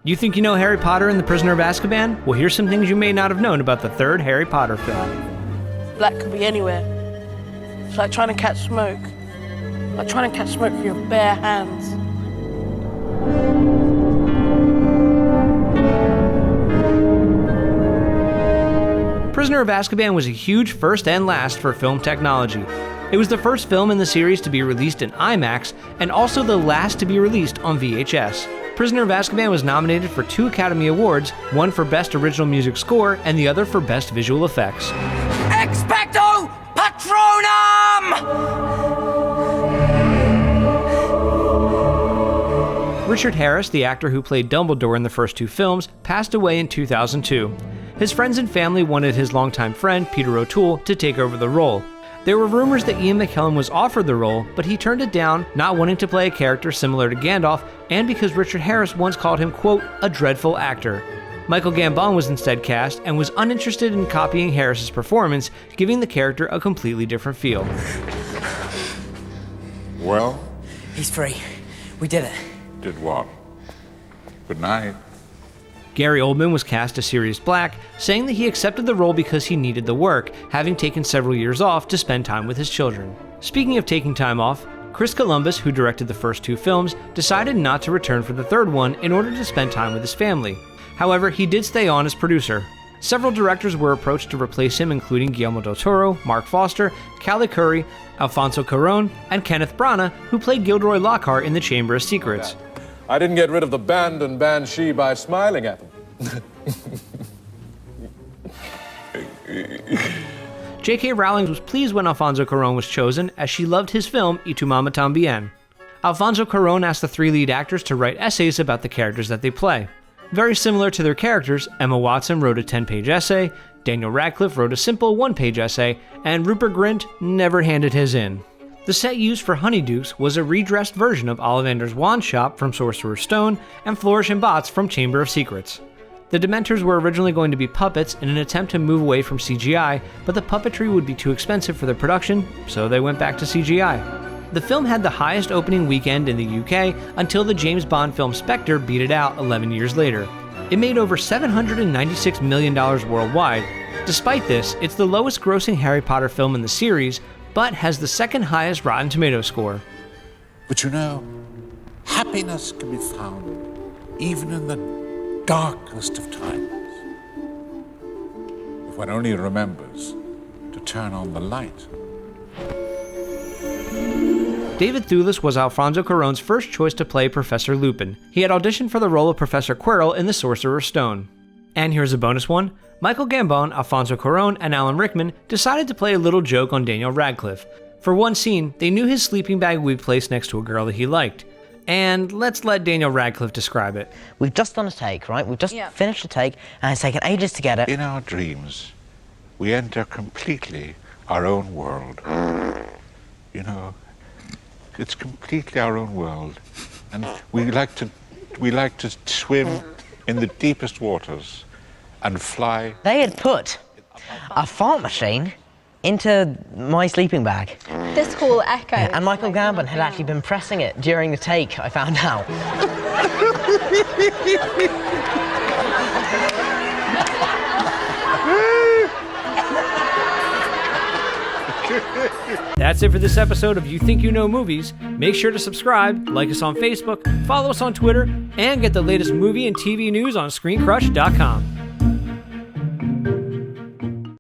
You think you know Harry Potter and the Prisoner of Azkaban? Well, here's some things you may not have known about the third Harry Potter film. Black could be anywhere. It's like trying to catch smoke. Like trying to catch smoke with your bare hands. Prisoner of Azkaban was a huge first and last for film technology. It was the first film in the series to be released in IMAX and also the last to be released on VHS. Prisoner of Azkaban was nominated for 2 Academy Awards, one for Best Original Music Score and the other for Best Visual Effects. Expecto Patronum! Richard Harris, the actor who played Dumbledore in the first 2 films, passed away in 2002. His friends and family wanted his longtime friend, Peter O'Toole, to take over the role. There were rumors that Ian McKellen was offered the role, but he turned it down, not wanting to play a character similar to Gandalf, and because Richard Harris once called him, quote, a dreadful actor. Michael Gambon was instead cast and was uninterested in copying Harris's performance, giving the character a completely different feel. Well? He's free. We did it. Did what? Good night. Gary Oldman was cast as Sirius Black, saying that he accepted the role because he needed the work, having taken several years off to spend time with his children. Speaking of taking time off, Chris Columbus, who directed the first 2 films, decided not to return for the third one in order to spend time with his family. However, he did stay on as producer. Several directors were approached to replace him, including Guillermo del Toro, Mark Foster, Callie Curry, Alfonso Cuarón, and Kenneth Branagh, who played Gilderoy Lockhart in The Chamber of Secrets. I didn't get rid of the band and banshee by smiling at them. J.K. Rowling was pleased when Alfonso Cuarón was chosen, as she loved his film Y tu mamá también. Alfonso Cuarón asked the 3 lead actors to write essays about the characters that they play. Very similar to their characters, Emma Watson wrote a 10-page essay, Daniel Radcliffe wrote a simple 1-page essay, and Rupert Grint never handed his in. The set used for Honeydukes was a redressed version of Ollivander's wand shop from Sorcerer's Stone and Flourish and Bots from Chamber of Secrets. The Dementors were originally going to be puppets in an attempt to move away from CGI, but the puppetry would be too expensive for the production, so they went back to CGI. The film had the highest opening weekend in the UK until the James Bond film Spectre beat it out 11 years later. It made over $796 million worldwide. Despite this, it's the lowest grossing Harry Potter film in the series, but has the second highest Rotten Tomatoes score. But you know, happiness can be found even in the darkest of times. If one only remembers to turn on the light. David Thewlis was Alfonso Cuarón's first choice to play Professor Lupin. He had auditioned for the role of Professor Quirrell in The Sorcerer's Stone. And here's a bonus one. Michael Gambon, Alfonso Cuarón, and Alan Rickman decided to play a little joke on Daniel Radcliffe. For one scene, they knew his sleeping bag would be placed next to a girl that he liked. And let's let Daniel Radcliffe describe it. We've just done a take, right? We've just finished a take, and it's taken ages to get it. In our dreams, we enter completely our own world. You know, it's completely our own world. And we like to swim in the deepest waters and fly. They had put a fart machine into my sleeping bag. This whole echo. Yeah, and Michael Gambon had actually been pressing it during the take, I found out. That's it for this episode of You Think You Know Movies. Make sure to subscribe, like us on Facebook, follow us on Twitter, and get the latest movie and TV news on ScreenCrush.com.